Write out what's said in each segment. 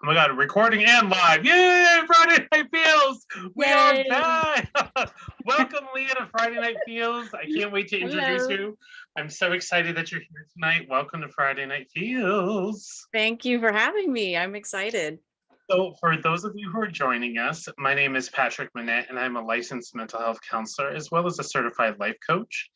Oh my God, recording and live. Yay, Friday Night Feels. We are Yay! back. Welcome, Leah, to Friday Night Feels. I can't wait to introduce Hello. you. I'm so excited that you're here tonight. Welcome to Friday Night Feels. Thank you for having me. I'm excited. So, for those of you who are joining us, my name is Patrick Manette, and I'm a licensed mental health counselor as well as a certified life coach.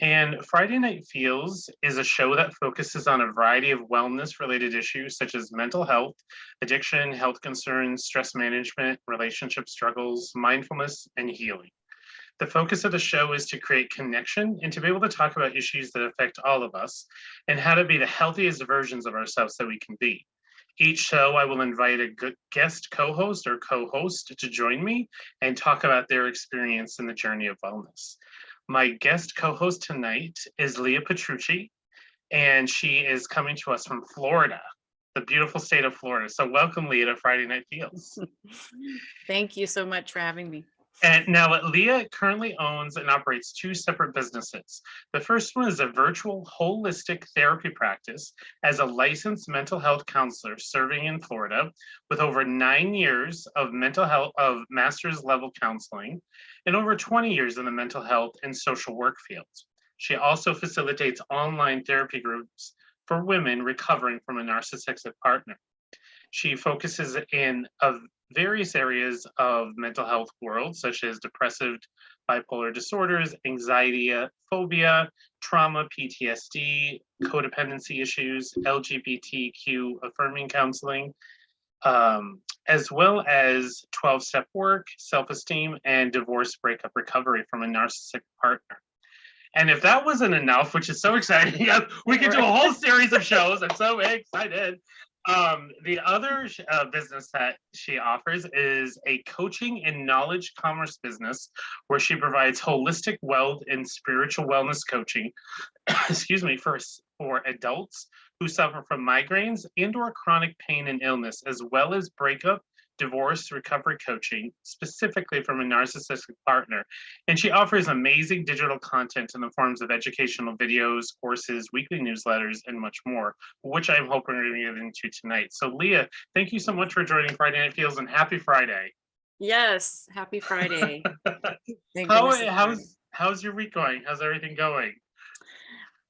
And Friday Night Feels is a show that focuses on a variety of wellness related issues such as mental health, addiction, health concerns, stress management, relationship struggles, mindfulness, and healing. The focus of the show is to create connection and to be able to talk about issues that affect all of us and how to be the healthiest versions of ourselves that we can be. Each show, I will invite a good guest co-host or co-host to join me and talk about their experience in the journey of wellness. My guest co-host tonight is Leah Petrucci, and she is coming to us from Florida, the beautiful state of Florida. So welcome, Leah, to Friday Night Feels. Thank you so much for having me. And now Leah currently owns and operates two separate businesses. The first one is a virtual holistic therapy practice as a licensed mental health counselor serving in Florida with over 9 years of mental health of master's level counseling and over 20 years in the mental health and social work field. She also facilitates online therapy groups for women recovering from a narcissistic partner. She focuses in various areas of mental health world, such as depressive bipolar disorders, anxiety, phobia, trauma, PTSD, codependency issues, LGBTQ affirming counseling, as well as 12-step work, self-esteem, and divorce breakup recovery from a narcissistic partner. And if that wasn't enough, which is so exciting, we could do a whole series of shows. I'm so excited. The other business that she offers is a coaching and knowledge commerce business where she provides holistic wealth and spiritual wellness coaching, excuse me, for adults who suffer from migraines and or chronic pain and illness, as well as breakup, divorce, recovery coaching, specifically from a narcissistic partner. And she offers amazing digital content in the forms of educational videos, courses, weekly newsletters, and much more, which I'm hoping we're going to get into tonight. So Leah, thank you so much for joining Friday Night Feels, and happy Friday. Yes, happy Friday. Thank goodness it's Friday. How's your week going? How's everything going?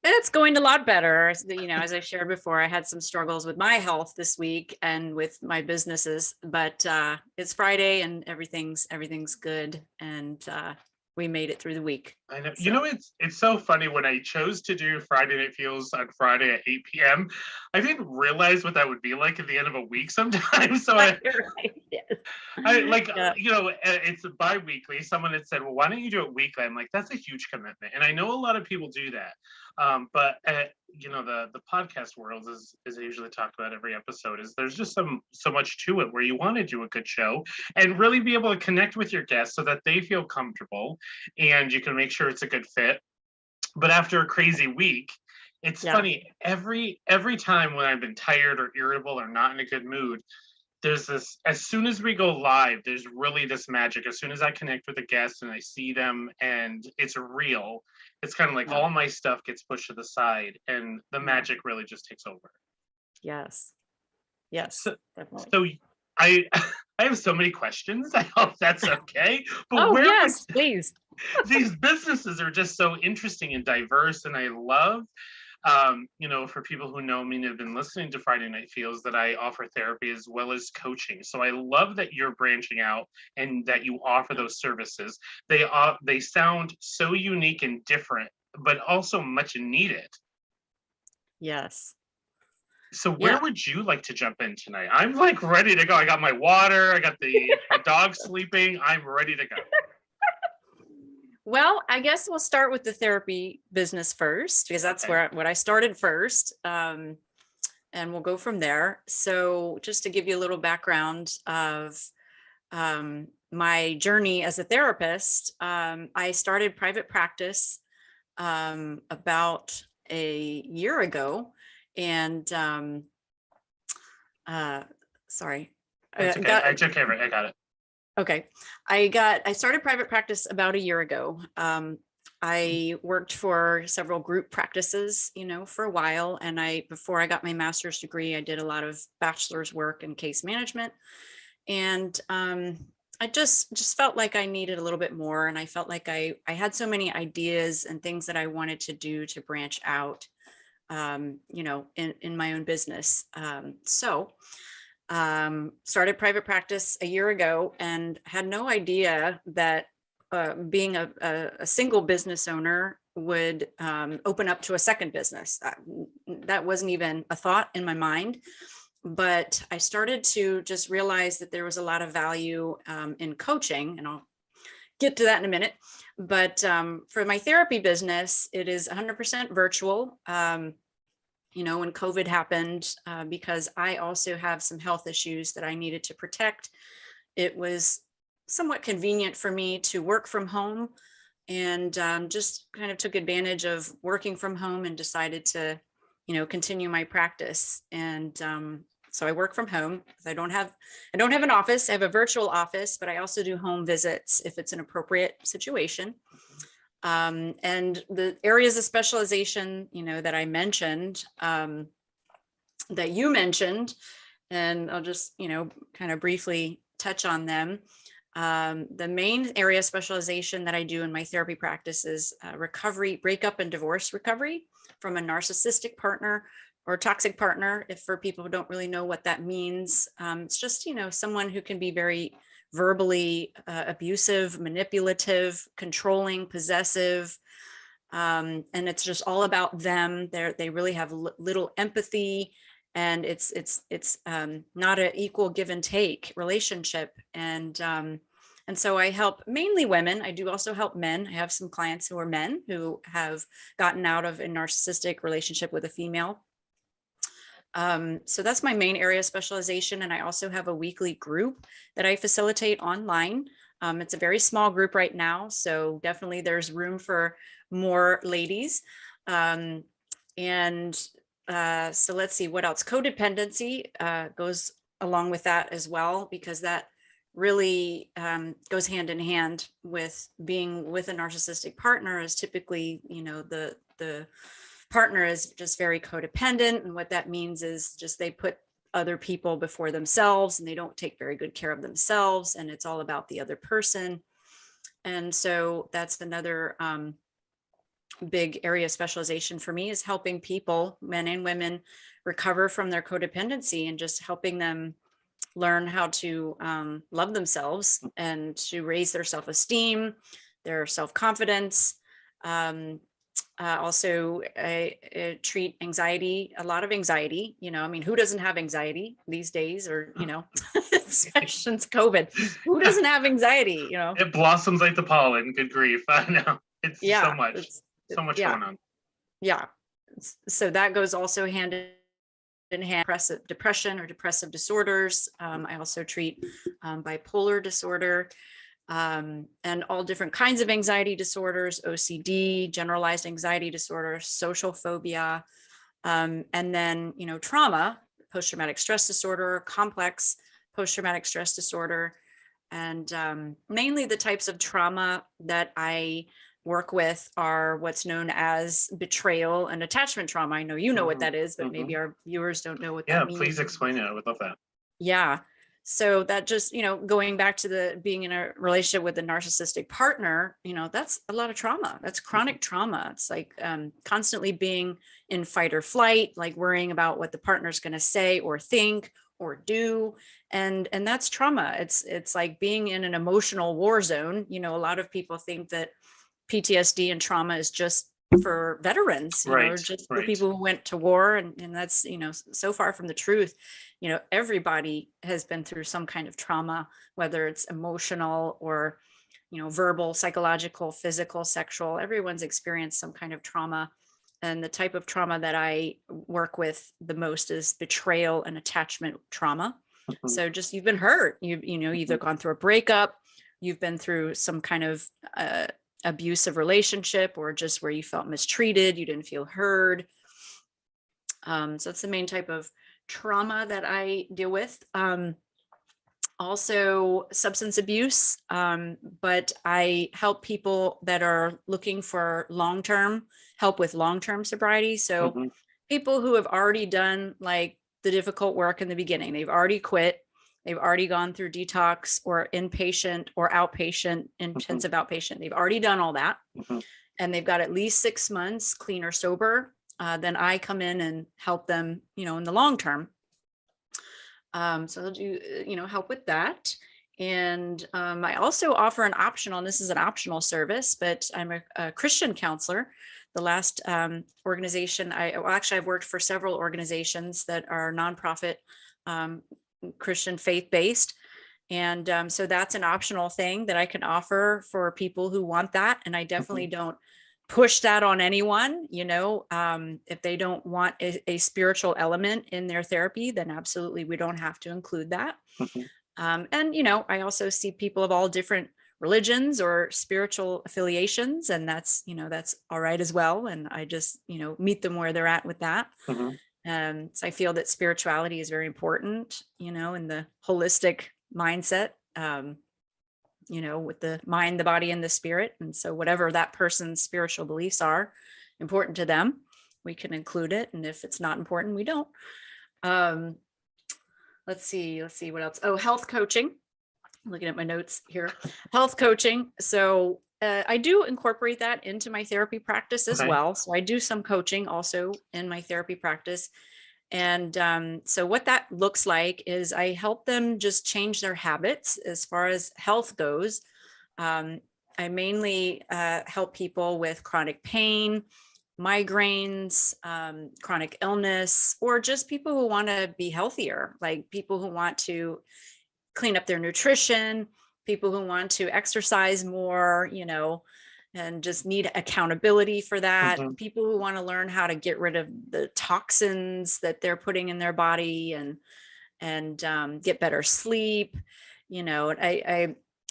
It's going a lot better. As I shared before, I had some struggles with my health this week and with my businesses, but it's Friday and everything's good. And we made it through the week. I know. So. It's so funny when I chose to do Friday Night Feels on Friday at 8 p.m. I didn't realize what that would be like at the end of a week sometimes. So it's bi-weekly. Someone had said, well, why don't you do it weekly? I'm like, that's a huge commitment. And I know a lot of people do that. But the podcast world, as I usually talk about every episode, is there's just so much to it where you want to do a good show and really be able to connect with your guests so that they feel comfortable and you can make sure it's a good fit. But after a crazy week, it's funny, every time when I've been tired or irritable or not in a good mood, there's this, as soon as we go live, there's really this magic. As soon as I connect with a guest and I see them and it's real, it's kind of like all my stuff gets pushed to the side and the magic really just takes over. Yes, definitely. So I have so many questions. I hope that's okay. But yes, please. These businesses are just so interesting and diverse, and I love for people who know me and have been listening to Friday Night Feels, that I offer therapy as well as coaching. So I love that you're branching out and that you offer those services. They sound so unique and different, but also much needed. Yes. So where would you like to jump in tonight? I'm like ready to go. I got my water. I got my dog sleeping. I'm ready to go. Well, I guess we'll start with the therapy business first, because that's what I started first. And we'll go from there. So just to give you a little background of my journey as a therapist, I started private practice about a year ago. And sorry. It's okay. I took care of it. I got it. Okay. I started private practice about a year ago. I worked for several group practices, for a while. And before I got my master's degree, I did a lot of bachelor's work in case management. And I just felt like I needed a little bit more. And I felt like I had so many ideas and things that I wanted to do to branch out, in my own business. Started private practice a year ago and had no idea that being a single business owner would open up to a second business. That wasn't even a thought in my mind, but I started to just realize that there was a lot of value in coaching, and I'll get to that in a minute. But for my therapy business, it is 100% virtual. When COVID happened, because I also have some health issues that I needed to protect, it was somewhat convenient for me to work from home, and just kind of took advantage of working from home and decided to, continue my practice. And so I work from home. I don't have an office. I have a virtual office, but I also do home visits if it's an appropriate situation. And the areas of specialization, that I mentioned, that you mentioned, and I'll just, kind of briefly touch on them. The main area of specialization that I do in my therapy practice is recovery, breakup and divorce recovery from a narcissistic partner or toxic partner. If for people who don't really know what that means, it's just, someone who can be very verbally abusive, manipulative, controlling, possessive. And it's just all about them. They really have little empathy, and it's not an equal give and take relationship. And so I help mainly women. I do also help men. I have some clients who are men who have gotten out of a narcissistic relationship with a female. So that's my main area of specialization. And I also have a weekly group that I facilitate online. It's a very small group right now, so definitely there's room for more ladies. So let's see what else. Codependency goes along with that as well, because that really goes hand in hand with being with a narcissistic partner. Is typically, the partner is just very codependent, and what that means is just they put other people before themselves, and they don't take very good care of themselves, and it's all about the other person. And so that's another big area of specialization for me, is helping people, men and women, recover from their codependency, and just helping them learn how to love themselves and to raise their self-esteem, their self-confidence. Also, I treat anxiety, a lot of anxiety. Who doesn't have anxiety these days? Or, especially since COVID, who doesn't have anxiety? It blossoms like the pollen. Good grief. I know. It's so much going on. Yeah. So that goes also hand in hand. Depression or depressive disorders. I also treat bipolar disorder. And all different kinds of anxiety disorders, OCD, generalized anxiety disorder, social phobia, and then, trauma, post-traumatic stress disorder, complex post-traumatic stress disorder. And mainly the types of trauma that I work with are what's known as betrayal and attachment trauma. I know you know what that is, but maybe our viewers don't know what that means. Yeah, please explain it. I would love that. Yeah. So that just, going back to being in a relationship with a narcissistic partner, that's a lot of trauma. That's chronic trauma. It's like constantly being in fight or flight, like worrying about what the partner's going to say or think or do. And that's trauma. It's like being in an emotional war zone. A lot of people think that PTSD and trauma is just for veterans, or just for people who went to war. And that's, so far from the truth. Everybody has been through some kind of trauma, whether it's emotional or, verbal, psychological, physical, sexual. Everyone's experienced some kind of trauma. And the type of trauma that I work with the most is betrayal and attachment trauma. So just, you've been hurt, you've either gone through a breakup, you've been through some kind of abusive relationship, or just where you felt mistreated, you didn't feel heard. So that's the main type of trauma that I deal with. Also substance abuse, but I help people that are looking for long-term help with long-term sobriety. So Mhm. people who have already done like the difficult work in the beginning, they've already quit, they've already gone through detox or inpatient or outpatient, Mhm. intensive outpatient, they've already done all that, Mhm. and they've got at least 6 months clean or sober. Then I come in and help them, in the long term. So they'll do, help with that. And I also offer an optional, and this is an optional service, but I'm a Christian counselor. The last organization, I've worked for several organizations that are nonprofit, um, Christian faith-based. And so that's an optional thing that I can offer for people who want that. And I definitely Mhm. don't push that on anyone. If they don't want a spiritual element in their therapy, then absolutely we don't have to include that. Mhm. And I also see people of all different religions or spiritual affiliations, and that's all right as well. And I just meet them where they're at with that. Mhm. So I feel that spirituality is very important, in the holistic mindset, with the mind, the body, and the spirit. And so whatever that person's spiritual beliefs are important to them, we can include it. And if it's not important, we don't. Um, let's see what else. Oh, health coaching. I'm looking at my notes here. Health coaching. So I do incorporate that into my therapy practice as Okay. well. So I do some coaching also in my therapy practice. And so what that looks like is I help them just change their habits as far as health goes. I mainly help people with chronic pain, migraines, chronic illness, or just people who want to be healthier, like people who want to clean up their nutrition, people who want to exercise more, and just need accountability for that. Mhm. People who want to learn how to get rid of the toxins that they're putting in their body, and get better sleep.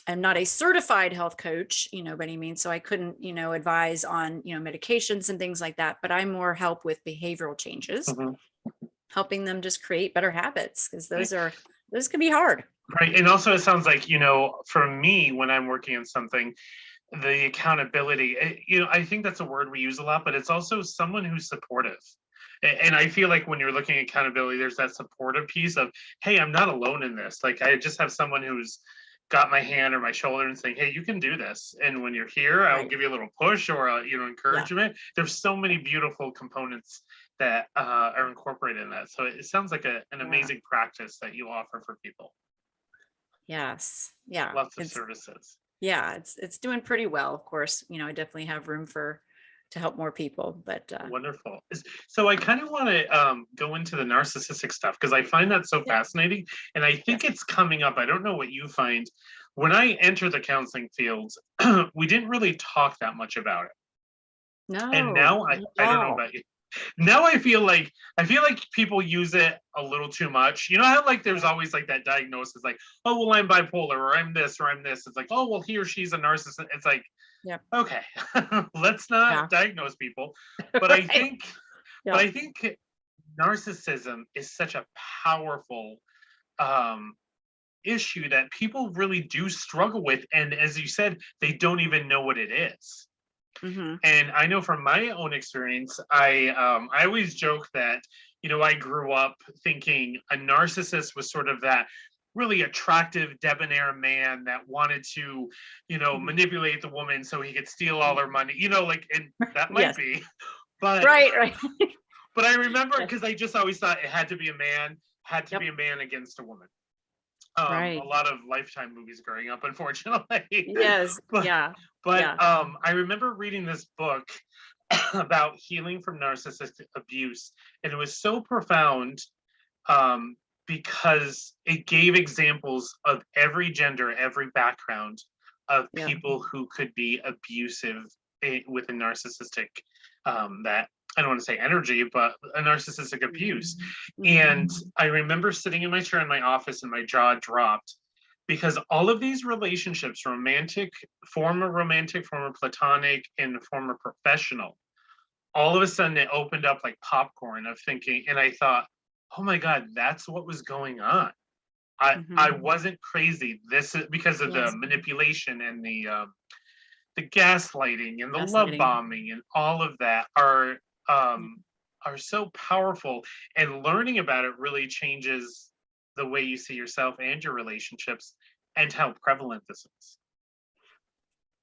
I'm not a certified health coach, by any means, so I couldn't, advise on, medications and things like that. But I more help with behavioral changes, Mhm. helping them just create better habits, because those can be hard. Right. And also, it sounds like, for me, when I'm working on something, the accountability, I think that's a word we use a lot, but it's also someone who's supportive. And I feel like when you're looking at accountability, there's that supportive piece of, hey, I'm not alone in this. Like, I just have someone who's got my hand or my shoulder and saying, hey, you can do this. And when you're here, I'll Right. give you a little push or, Yeah. encouragement. There's so many beautiful components that are incorporated in that. So it sounds like an Yeah. amazing practice that you offer for people. Yes. Yeah. Lots of services. It's doing pretty well. Of course, I definitely have room to help more people, but Wonderful. So I kind of want to go into the narcissistic stuff because I find that so yeah. fascinating. And I Yes. think it's coming up. I don't know what you find. When I enter the counseling field, we didn't really talk that much about it. And No, now not at I don't know all. about you. Now I feel like people use it a little too much. You know how like there's Yeah. always like that diagnosis, like, oh well, I'm bipolar or I'm this or I'm this. It's like, oh well, he or she's a narcissist. It's like, Yeah. okay, let's not Yeah. diagnose people. But I Right. think, but Yeah. I think narcissism is such a powerful um, issue that people really do struggle with, and as you said, they don't even know what it is. Hmm. And I know from my own experience, I always joke that I grew up thinking a narcissist was sort of that really attractive debonair man that wanted to Hmm. manipulate the woman so he could steal all her money, like, and that might Yes. be, but Right. Right. but I remember Yes. because I just always thought it had to be a man, Yep. against a woman. A Right. lot of Lifetime movies growing up, unfortunately. Yes. but Yeah. but Yeah. I remember reading this book about healing from narcissistic abuse, and it was so profound, um, because it gave examples of every gender, every background of Yeah. people who could be abusive with a narcissistic, that I don't want to say energy, but a narcissistic abuse. Hmm. And I remember sitting in my chair in my office and my jaw dropped because all of these relationships, former platonic, and former professional, all of a sudden it opened up like popcorn of thinking, and I thought, oh my God, that's what was going on. I Mhm. wasn't crazy. This is because of the Yes. manipulation and the gaslighting and the love Gaslighting. bombing and all of that are so powerful. And learning about it really changes the way you see yourself and your relationships and how prevalent this is.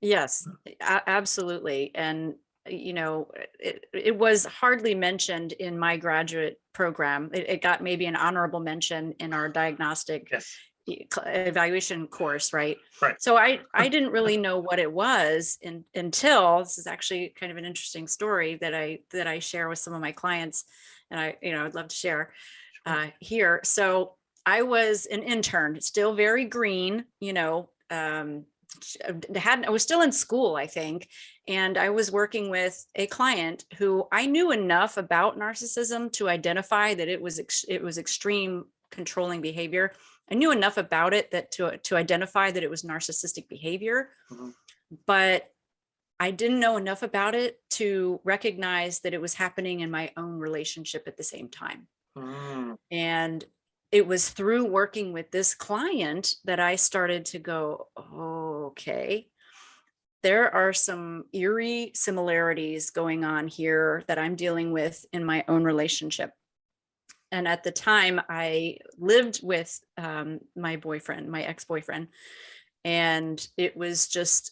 Yes, absolutely. And, it was hardly mentioned in my graduate program. It got maybe an honorable mention in our diagnostic Yes, evaluation course, right? right. So I didn't really know what it was until this is actually kind of an interesting story that I share with some of my clients, and I'd love to share Sure. here. So I was an intern, still very green, I was still in school, I think, and I was working with a client who I knew enough about narcissism to identify that it was extreme controlling behavior. I knew enough about it that to identify that it was narcissistic behavior, Mhm. but I didn't know enough about it to recognize that it was happening in my own relationship at the same time. Mm, And it was through working with this client that I started to go, okay, there are some eerie similarities going on here that I'm dealing with in my own relationship. And at the time, I lived with my boyfriend, my ex-boyfriend, and it was just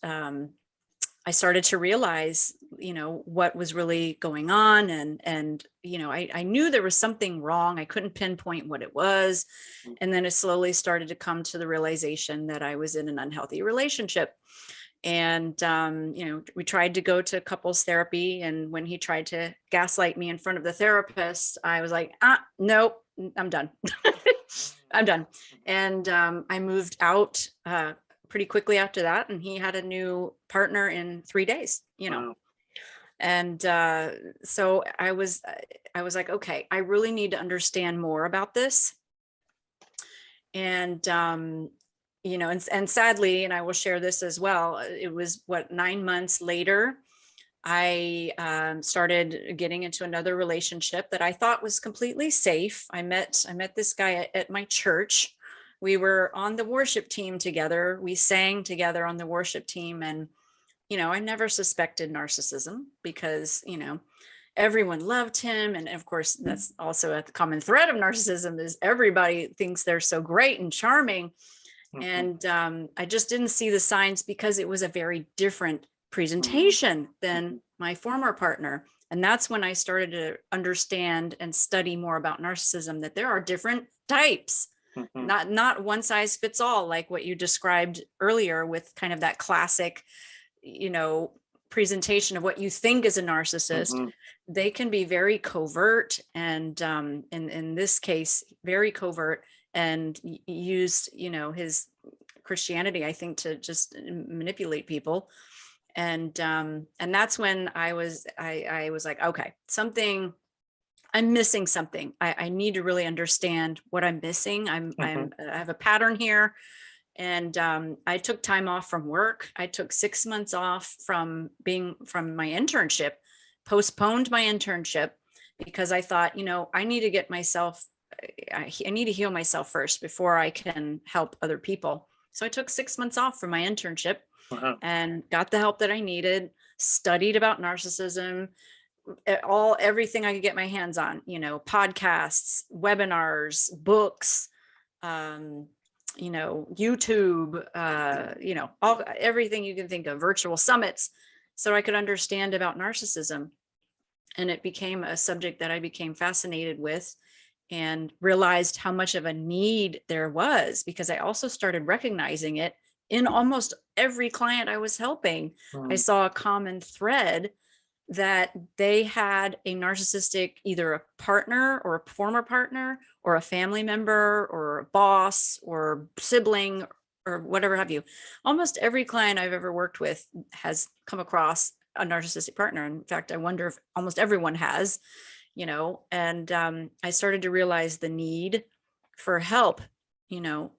I started to realize, what was really going on, and I knew there was something wrong. I couldn't pinpoint what it was, mm, and then it slowly started to come to the realization that I was in an unhealthy relationship. And we tried to go to couples therapy, and when he tried to gaslight me in front of the therapist, I was like, nope, I'm done. I'm done. And I moved out pretty quickly after that, and he had a new partner in 3 days. wow. And so I was like, okay, I really need to understand more about this. And and sadly, and I will share this as well, it was 9 months later I started getting into another relationship that I thought was completely safe. I met this guy at my church. We were on the worship team together. We sang together on the worship team, and I never suspected narcissism because everyone loved him, and of course that's also a common thread of narcissism is everybody thinks they're so great and charming. Mhm, And I just didn't see the signs because it was a very different mhm, presentation than mhm, my former partner. And that's when I started to understand and study more about narcissism, that there are different types, mhm, not one size fits all, like what you described earlier with kind of that classic, you know, presentation of what you think is a narcissist. mhm, They can be very covert, and in this case, very covert, and used, his Christianity, I think, to just manipulate people. And that's when I was like, okay, I'm missing something. I need to really understand what I'm missing. mhm, I have a pattern here. And I took time off from work. I took 6 months off from my internship, postponed my internship, because I thought, I need to get myself, I need to heal myself first before I can help other people. So I took 6 months off from my internship wow. and got the help that I needed, studied about narcissism, everything I could get my hands on, podcasts, webinars, books, um, YouTube, all everything you can think of, virtual summits, so I could understand about narcissism. And it became a subject that I became fascinated with and realized how much of a need there was, because I also started recognizing it in almost every client I was helping. I Mm, saw a common thread that they had a narcissistic, either a partner or a former partner or a family member or a boss or sibling or whatever have you. Almost every client I've ever worked with has come across a narcissistic partner. In fact, I wonder if almost everyone has, and I started to realize the need for help,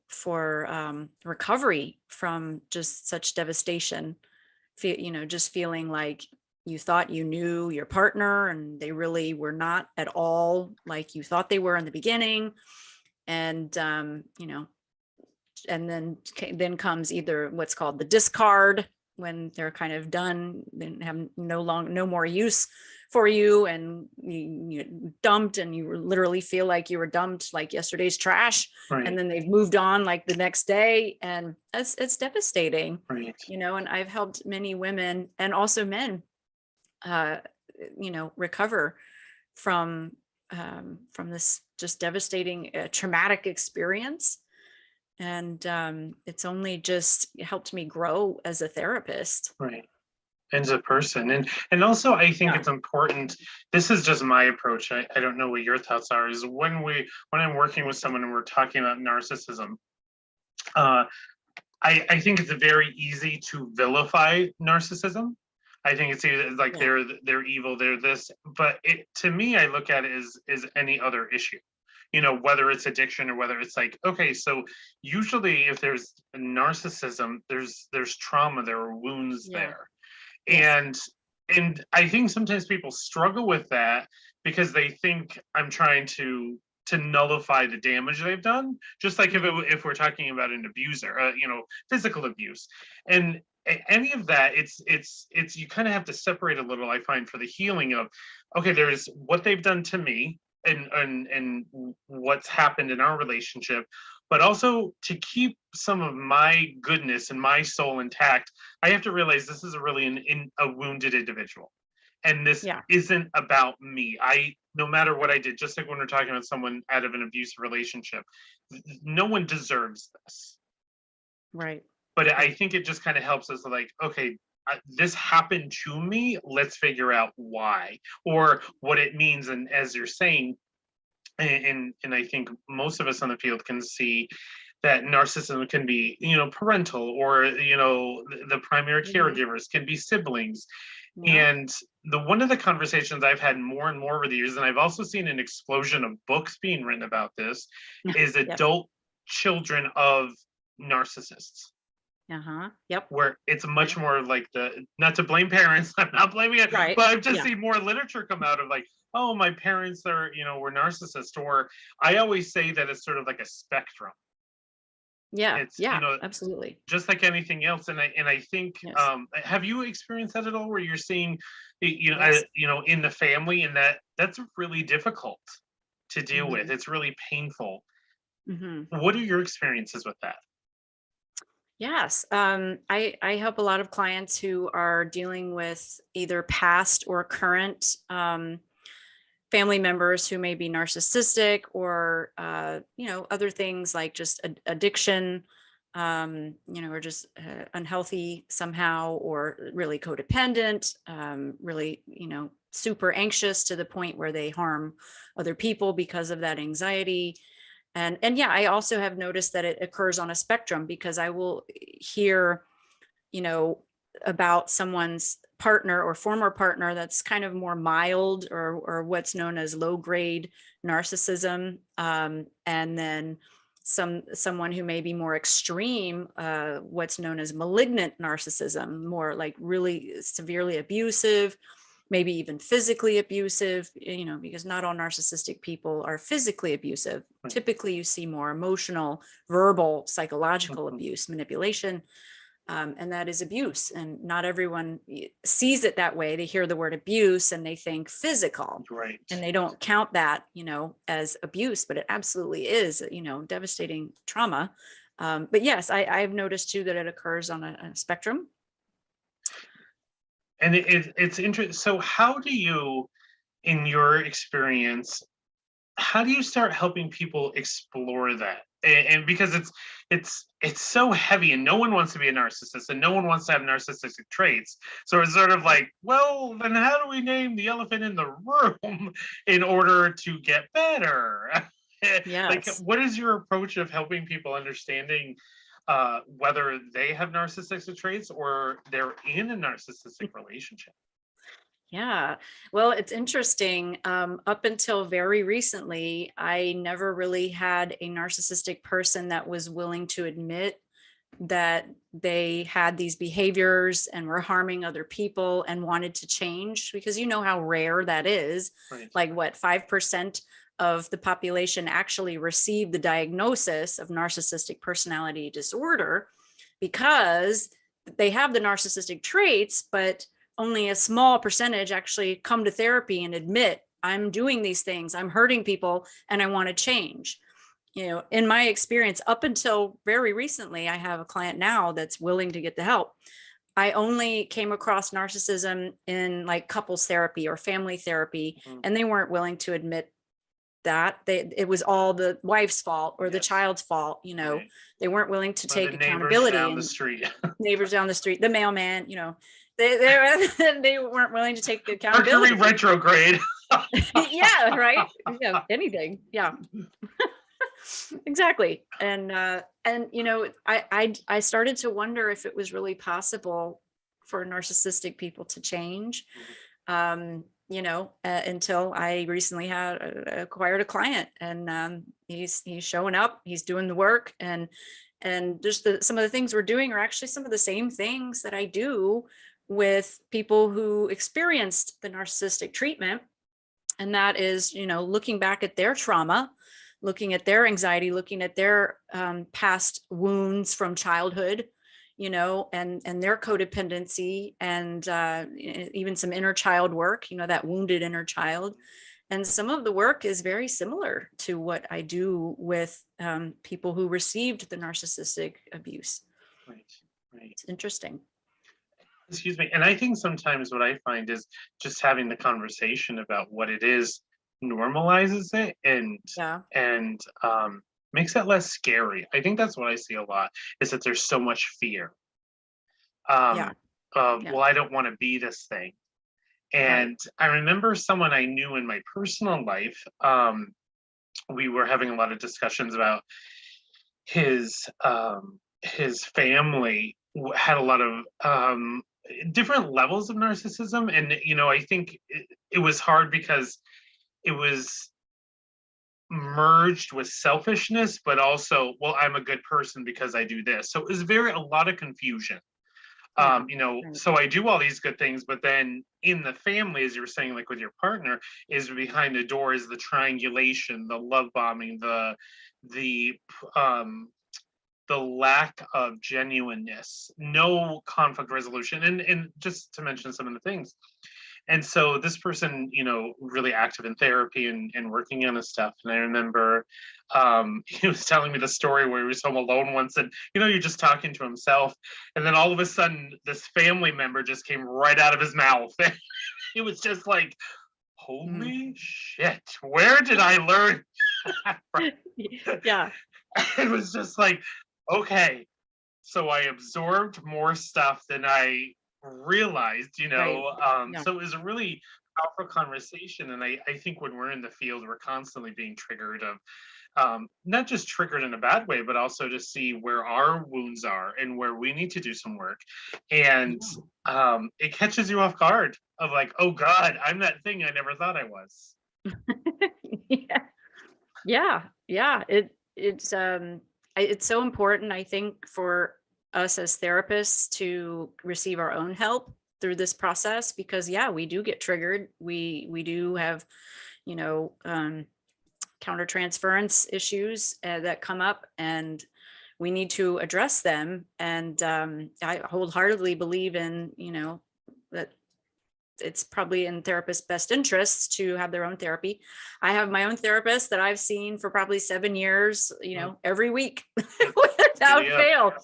for recovery from just such devastation. Just feeling like you thought you knew your partner and they really were not at all like you thought they were in the beginning. And and then comes either what's called the discard, when they're kind of done, then have no more use for you, and you dumped, and you literally feel like you were dumped like yesterday's trash, Right. and then they've moved on like the next day, and it's devastating. Right. And I've helped many women and also men recover from this just devastating traumatic experience. And it's only just helped me grow as a therapist. Right. As a person. And also I think Yeah. it's important. This is just my approach. I don't know what your thoughts are, is when I'm working with someone and we're talking about narcissism, I think it's very easy to vilify narcissism. I think it's either like they're evil, they're this, but to me, I look at it as any other issue. Whether it's addiction or whether it's like, okay, so usually if there's narcissism, there's trauma, there are wounds there. Yes. And I think sometimes people struggle with that because they think I'm trying to nullify the damage they've done, just like if we're talking about an abuser, physical abuse, and any of that, it's you kind of have to separate a little, I find, for the healing of, okay, there's what they've done to me and what's happened in our relationship, but also to keep some of my goodness and my soul intact, I have to realize this is a wounded individual. And this isn't about me. No matter what I did, just like when we're talking about someone out of an abusive relationship, no one deserves this. Right. But I think it just kind of helps us like, okay, this happened to me. Let's figure out why or what it means. And as you're saying, and I think most of us on the field can see that narcissism can be, parental, or, the primary caregivers can be siblings. And one of the conversations I've had more and more over the years, and I've also seen an explosion of books being written about this, is adult children of narcissists. Yep. Where it's much more like not to blame parents, I'm not blaming it, but I've just seen more literature come out of like, oh, my parents are, were narcissists. Or I always say that it's sort of like a spectrum. It's, absolutely. just like anything else. And I think, have you experienced that at all, where you're seeing, in the family, and that's really difficult to deal with. It's really painful. What are your experiences with that? Yes. I help a lot of clients who are dealing with either past or current family members who may be narcissistic, or, other things like just addiction, or just unhealthy somehow, or really codependent, really, super anxious to the point where they harm other people because of that anxiety. And I also have noticed that it occurs on a spectrum, because I will hear, about someone's partner or former partner that's kind of more mild, or what's known as low grade narcissism. And then someone who may be more extreme, what's known as malignant narcissism, more like really severely abusive, maybe even physically abusive, because not all narcissistic people are physically abusive. Right. Typically, you see more emotional, verbal, psychological abuse, manipulation, and that is abuse. And not everyone sees it that way. They hear the word abuse and they think physical, right, and they don't count that, as abuse, but it absolutely is, devastating trauma. But yes, I've noticed too that it occurs on a spectrum. And it's interesting. So how do you, in your experience, how do you start helping people explore that? And because it's so heavy, and no one wants to be a narcissist, and no one wants to have narcissistic traits. So it's sort of like, well, then how do we name the elephant in the room in order to get better? Yes. Like, what is your approach of helping people understanding whether they have narcissistic traits or they're in a narcissistic relationship? Yeah, well, it's interesting. Up until very recently, I never really had a narcissistic person that was willing to admit that they had these behaviors and were harming other people and wanted to change, because how rare that is. Right. Like what, 5% of the population actually receive the diagnosis of narcissistic personality disorder, because they have the narcissistic traits, but only a small percentage actually come to therapy and admit, I'm doing these things, I'm hurting people, and I want to change. In my experience, up until very recently, I have a client now that's willing to get the help. I only came across narcissism in like couples therapy or family therapy, and they weren't willing to admit that it was all the wife's fault or the child's fault. Right. They weren't willing to Or take the accountability. down the street. Neighbors down the street, the mailman, they weren't willing to take the accountability. Mercury retrograde. Yeah, right. Yeah, anything. Yeah. Exactly. And I started to wonder if it was really possible for narcissistic people to change. Until I recently acquired a client, and he's showing up, he's doing the work, and just some of the things we're doing are actually some of the same things that I do with people who experienced the narcissistic treatment. And that is, looking back at their trauma, looking at their anxiety, looking at their past wounds from childhood, and their codependency, and even some inner child work, that wounded inner child. And some of the work is very similar to what I do with people who received the narcissistic abuse. Right. It's interesting. Excuse me. And I think sometimes what I find is just having the conversation about what it is normalizes it and makes it less scary. I think that's what I see a lot, is that there's so much fear. Well, I don't want to be this thing. And I remember someone I knew in my personal life, we were having a lot of discussions about his family had a lot of different levels of narcissism. And, I think it was hard because it was merged with selfishness, but also, well, I'm a good person because I do this. So it was a lot of confusion. So I do all these good things, but then in the family, as you were saying, like with your partner, is behind the door is the triangulation, the love bombing, the lack of genuineness, no conflict resolution, and just to mention some of the things. And so this person, really active in therapy and working on his stuff. And I remember he was telling me the story where he was home alone once, and, you're just talking to himself. And then all of a sudden, this family member just came right out of his mouth. It was just like, holy shit, where did I learn that from? Yeah. It was just like, okay, so I absorbed more stuff than I realized, So it was a really powerful conversation. And I think when we're in the field, we're constantly being triggered of not just triggered in a bad way, but also to see where our wounds are and where we need to do some work. And it catches you off guard of like, oh God, I'm that thing I never thought I was. Yeah. It's so important, I think, for us as therapists to receive our own help through this process, because we do get triggered. We do have, countertransference issues that come up, and we need to address them. And I wholeheartedly believe in, that it's probably in therapists' best interests to have their own therapy. I have my own therapist that I've seen for probably 7 years, every week without fail.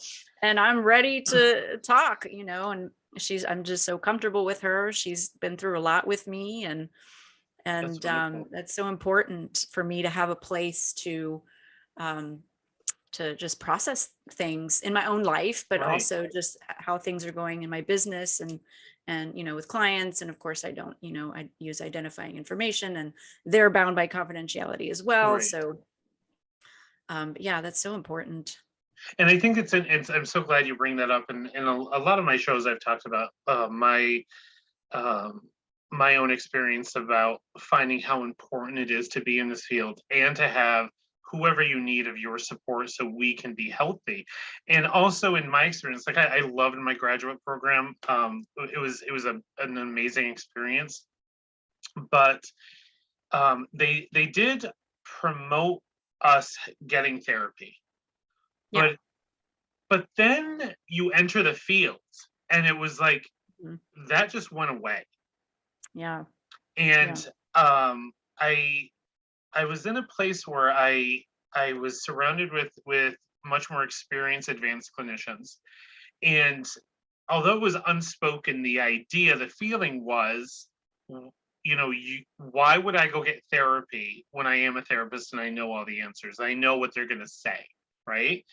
And I'm ready to talk, and I'm just so comfortable with her. She's been through a lot with me, and that's so important for me to have a place to just process things in my own life, but also just how things are going in my business and with clients. And of course I don't, I use identifying information, and they're bound by confidentiality as well. So that's so important. And I think I'm so glad you bring that up. And in a lot of my shows, I've talked about my own experience about finding how important it is to be in this field and to have whoever you need of your support so we can be healthy. And also in my experience, like I loved my graduate program. It was an amazing experience, but they did promote us getting therapy. Yeah. But then you enter the field, and it was like Mhm. that just went away. Yeah. And I was in a place where I was surrounded with much more experienced advanced clinicians. And although it was unspoken, the idea, the feeling was, why would I go get therapy when I am a therapist and I know all the answers? I know what they're going to say, right?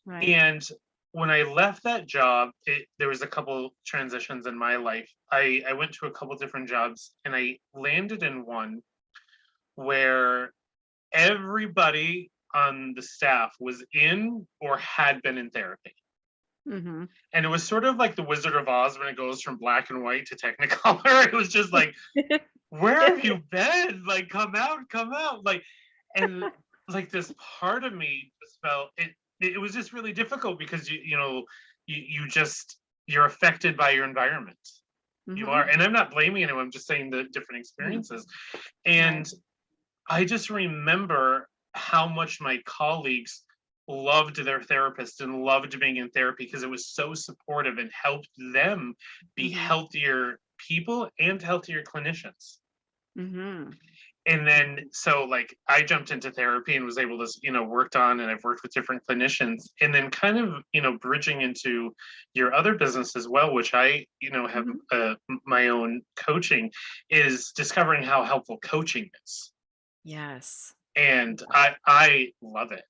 Right. And when I left that job, there was a couple transitions in my life. I went to a couple different jobs, and I landed in one where everybody on the staff was in or had been in therapy. Mm-hmm. And it was sort of like the Wizard of Oz when it goes from black and white to Technicolor. It was just like, where have you been? Like, come out. Like, and like this part of me just felt it was just really difficult because you're affected by your environment. You Mm-hmm. are, and I'm not blaming anyone, I'm just saying the different experiences. And Right. I just remember how much my colleagues loved their therapist and loved being in therapy because it was so supportive and helped them be Mm-hmm. healthier people and healthier clinicians. Mm-hmm. And then so like I jumped into therapy and was able to worked on, and I've worked with different clinicians, and then kind of bridging into your other business as well, which I have my own coaching, is discovering how helpful coaching is. Yes. And I love it.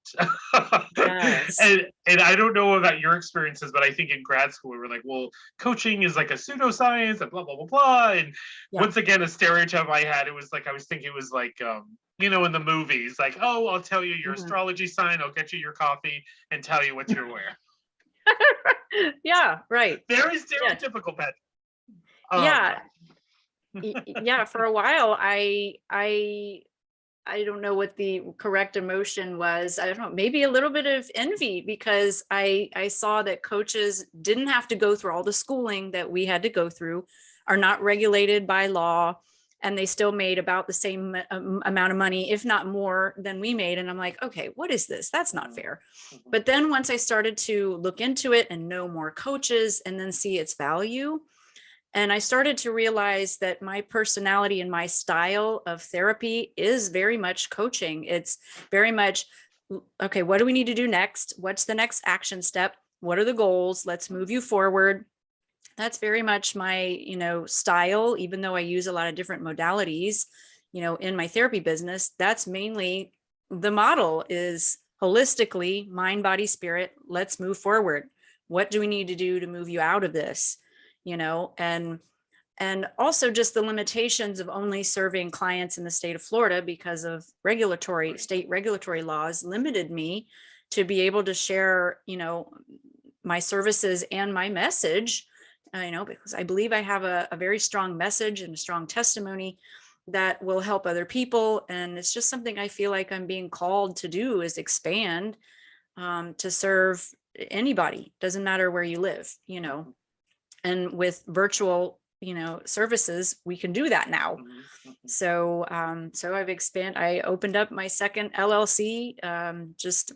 Yes. and I don't know about your experiences, but I think in grad school we were like, well, coaching is like a pseudoscience and blah blah blah blah. And Yeah. once again, a stereotype I had, it was like I was thinking it was like in the movies, like, oh, I'll tell you your Mhm. astrology sign, I'll get you your coffee and tell you what you're wearing. Yeah. Right. Very Yeah. stereotypical, Pet. Yeah. Yeah. For a while, I don't know what the correct emotion was. I don't know, maybe a little bit of envy, because I saw that coaches didn't have to go through all the schooling that we had to go through, are not regulated by law, and they still made about the same amount of money, if not more than we made. And I'm like, okay, what is this? That's not fair. But then once I started to look into it and know more coaches and then see its value, and I started to realize that my personality and my style of therapy is very much coaching. It's very much, okay, what do we need to do next? What's the next action step? What are the goals? Let's move you forward. That's very much my, style, even though I use a lot of different modalities, in my therapy business. That's mainly the model is holistically mind, body, spirit. Let's move forward. What do we need to do to move you out of this? And also just the limitations of only serving clients in the state of Florida, because of state regulatory laws limited me to be able to share, my services and my message, because I believe I have a very strong message and a strong testimony that will help other people. And it's just something I feel like I'm being called to do, is expand, to serve anybody, doesn't matter where you live, and with virtual services, we can do that now. So I opened up my second LLC just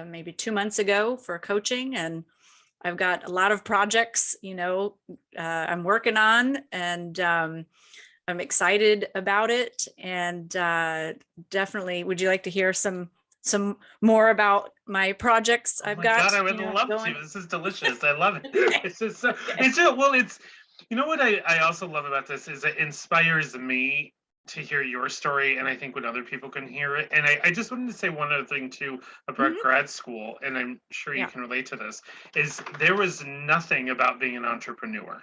maybe 2 months ago for coaching, and I've got a lot of projects I'm working on, and I'm excited about it. And definitely, would you like to hear some more about my projects I've got? God, I would love going? to. This is delicious. I love it. It's just so, it's just, well, it's, what I also love about this is it inspires me to hear your story, and I think when other people can hear it. And I just wanted to say one other thing too about grad school, and I'm sure you can relate to this, is there was nothing about being an entrepreneur.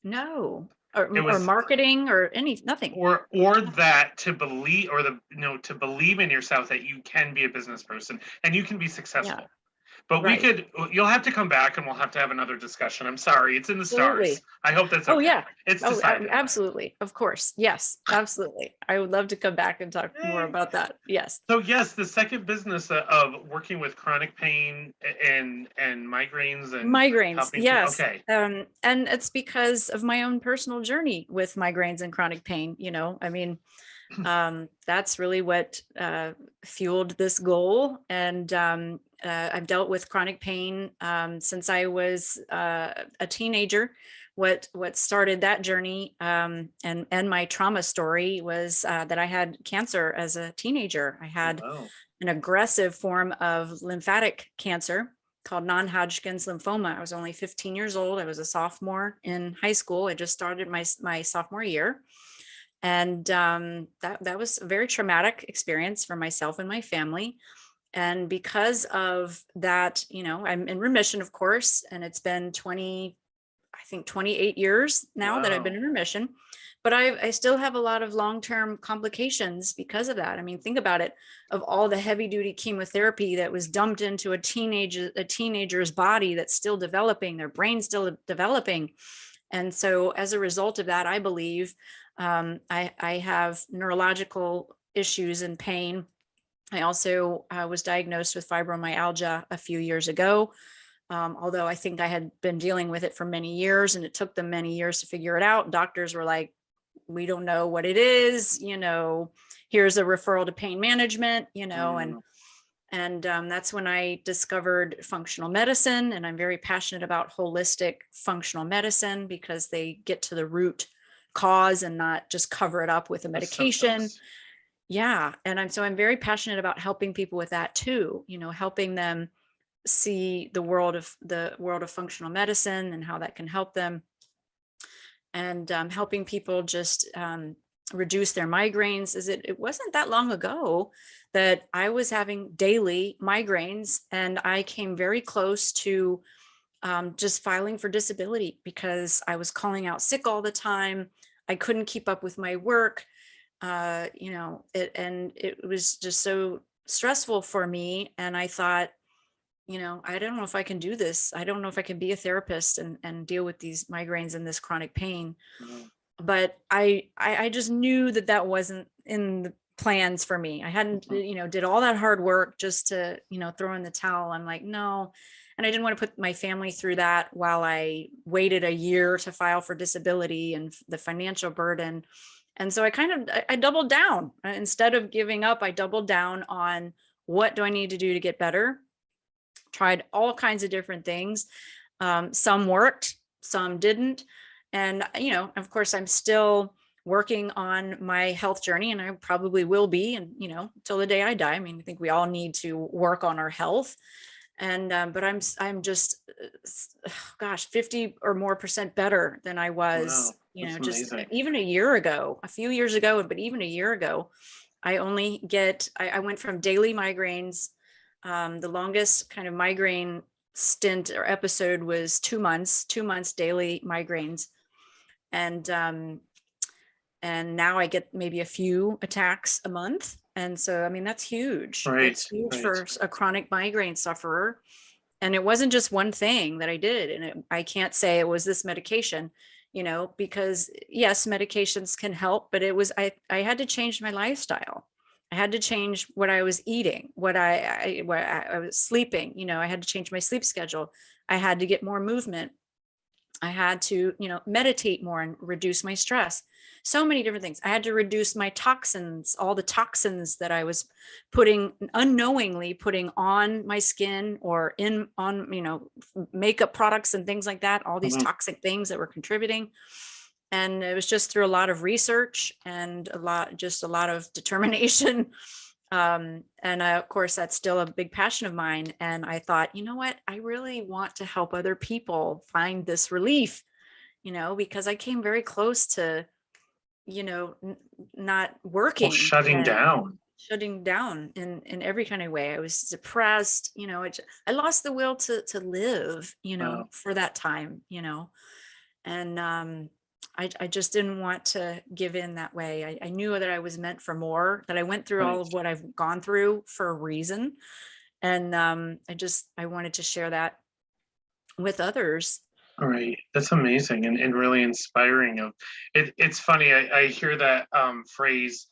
No. Or marketing or nothing. Or that to believe, or to believe in yourself that you can be a business person and you can be successful. But you'll have to come back and we'll have to have another discussion. I'm sorry, it's in the stars. I hope that's okay. Oh yeah. It's decided. Absolutely. Of course. Yes, absolutely. I would love to come back and talk more about that. Yes. So yes, the second business of working with chronic pain and migraines and migraines. Yes. Okay. And it's because of my own personal journey with migraines and chronic pain. I mean, That's really what fueled this goal. And I've dealt with chronic pain since I was a teenager. What started that journey and my trauma story was that I had cancer as a teenager. I had Wow. an aggressive form of lymphatic cancer called non-Hodgkin's lymphoma. I was only 15 years old. I was a sophomore in high school. I just started my sophomore year. And that was a very traumatic experience for myself and my family. And because of that, I'm in remission, of course, and it's been 28 years now that I've been Wow. in remission. But I still have a lot of long-term complications because of that. I mean, think about it, of all the heavy duty chemotherapy that was dumped into a teenager's body that's still developing, their brain's still developing. And so as a result of that, I believe I have neurological issues and pain. I also was diagnosed with fibromyalgia a few years ago. Although I think I had been dealing with it for many years and it took them many years to figure it out. Doctors were like, we don't know what it is, here's a referral to pain management, Mm. and that's when I discovered functional medicine. And I'm very passionate about holistic functional medicine because they get to the root cause and not just cover it up with a The medication. symptoms. Yeah. And I'm very passionate about helping people with that too, helping them see the world of functional medicine and how that can help them, and helping people just reduce their migraines. It wasn't that long ago that I was having daily migraines, and I came very close to just filing for disability because I was calling out sick all the time. I couldn't keep up with my work, and it was just so stressful for me. And I thought, I don't know if I can do this. I don't know if I can be a therapist and deal with these migraines and this chronic pain. Mm. But I just knew that wasn't in the plans for me. I hadn't, Mhm. did all that hard work just to, throw in the towel. I'm like, no. And I didn't want to put my family through that while I waited a year to file for disability and the financial burden. And so I doubled down. Instead of giving up, I doubled down on what do I need to do to get better. Tried all kinds of different things. Some worked, some didn't. And, of course, I'm still working on my health journey, and I probably will be, and, till the day I die. I mean, I think we all need to work on our health. And, but I'm just, gosh, 50 or more percent better than I was, Wow. That's just amazing. even a year ago, a few years ago, but even a year ago. I went from daily migraines. The longest kind of migraine stint or episode was 2 months daily migraines. And now I get maybe a few attacks a month. And so, I mean, that's huge. Right. It's huge Right. for a chronic migraine sufferer. And it wasn't just one thing that I did. And I can't say it was this medication, because yes, medications can help, but I had to change my lifestyle. I had to change what I was eating, what I was sleeping, I had to change my sleep schedule. I had to get more movement. I had to, meditate more and reduce my stress. So many different things. I had to reduce my toxins, all the toxins that I was unknowingly putting on my skin or on, makeup products and things like that, all these Mhm. toxic things that were contributing. And it was just through a lot of research and a lot of determination. And of course, that's still a big passion of mine. And I thought, you know what? I really want to help other people find this relief, because I came very close to, not Well, working shutting and down. shutting down in every kind of way. I was depressed, I lost the will to live, Wow. for that time, and I just didn't want to give in that way. I knew that I was meant for more, that I went through all Right. of what I've gone through for a reason. And I wanted to share that with others. All right. That's amazing and really inspiring. It's funny. I hear that phrase,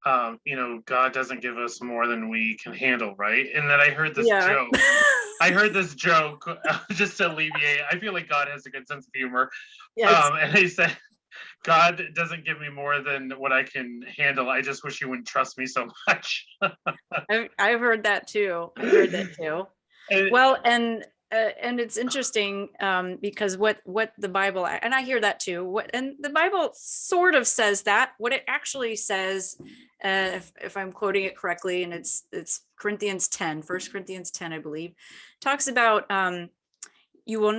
God doesn't give us more than we can handle, right? And then I heard this Yeah. joke. I heard this joke just to alleviate. I feel like God has a good sense of humor. Yes. And he said, God doesn't give me more than what I can handle. I just wish you wouldn't trust me so much. I've heard that too. I heard that too. And, Well, and it's interesting because what the Bible, and I hear that too. And the Bible sort of says that. What it actually says, if I'm quoting it correctly, and it's Corinthians 10, 1 Corinthians 10, I believe, talks about God will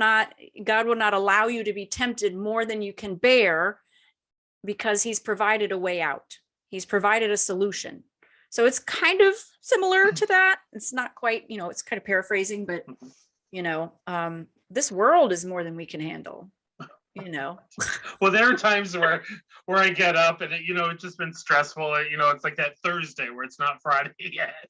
not allow you to be tempted more than you can bear, because He's provided a way out. He's provided a solution. So it's kind of similar to that. It's not quite, it's kind of paraphrasing, but this world is more than we can handle. Well, there are times where I get up and it's just been stressful. It's like that Thursday where it's not Friday yet.